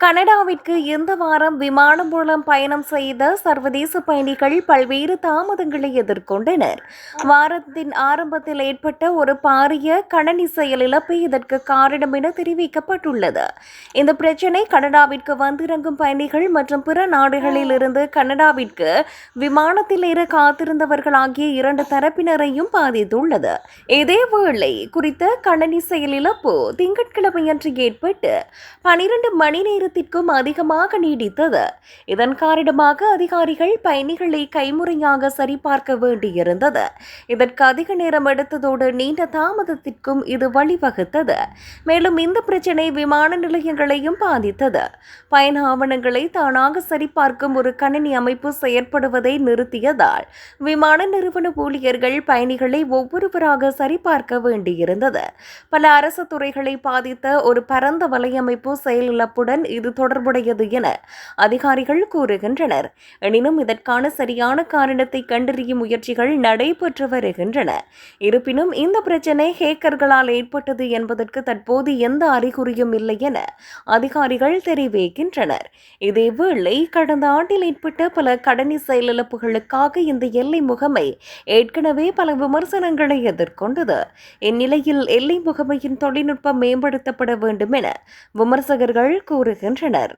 கனடாவிற்கு இந்த வாரம் விமானம் மூலம் பயணம் செய்த சர்வதேச பயணிகள் பல்வேறு தாமதங்களை எதிர்கொண்டனர். வாரத்தின் ஆரம்பத்தில் ஏற்பட்ட ஒரு பாரிய கணனி செயலிழப்பு இதற்கு காரணம் என தெரிவிக்கப்பட்டுள்ளது. இந்த பிரச்சினை கனடாவிற்கு வந்திறங்கும் பயணிகள் மற்றும் பிற நாடுகளில் இருந்து கனடாவிற்கு விமானத்தில் ஏற காத்திருந்தவர்கள் ஆகிய இரண்டு தரப்பினரையும் பாதித்துள்ளது. இதேவேளை குறித்த கணனி செயலிழப்பு திங்கட்கிழமையன்று ஏற்பட்டு 12 மணி நேரத்திற்கும் அதிகமாக நீடித்தது. இதன் காரணமாக அதிகாரிகள் பயணிகளை கைமுறையாக சரிபார்க்க வேண்டியிருந்தது. இதற்கு அதிக நேரம் எடுத்ததோடு நீண்ட தாமதத்திற்கும் இது வழிவகுத்தது. மேலும் இந்த பிரச்சினை விமான நிலையங்களையும் பாதித்தது. பயண ஆவணங்களை தானாக சரிபார்க்கும் ஒரு கணினி அமைப்பு செயற்படுவதை நிறுத்தியதால் விமான நிறுவன ஊழியர்கள் பயணிகளை ஒவ்வொருவராக சரிபார்க்க வேண்டியிருந்தது. பல அரசு துறைகளை பாதித்த ஒரு பரந்த வலையமைப்பு செயலிழப்புடன் இது தொடர்புடையது என அதிகாரிகள் கூறுகின்றனர். எனினும் இதற்கான சரியான காரணத்தை கண்டறியும் முயற்சிகள் நடைபெற்று வருகின்றன. இருப்பினும் இந்த பிரச்சினை ஹேக்கர்களால் ஏற்பட்டது என்பதற்கு தற்போது எந்த அறிகுறியும் இல்லை என அதிகாரிகள் தெரிவிக்கின்றனர். இதேவேளை கடந்த ஆண்டில் ஏற்பட்ட பல கணனி செயலிழப்புகளுக்காக இந்த எல்லை முகமை ஏற்கனவே பல விமர்சனங்களை எதிர்கொண்டது. இந்நிலையில் எல்லை முகமையின் தொழில்நுட்பம் மேம்படுத்தப்பட வேண்டும் என விமர்சகர்கள் கூறுகின்றனர்.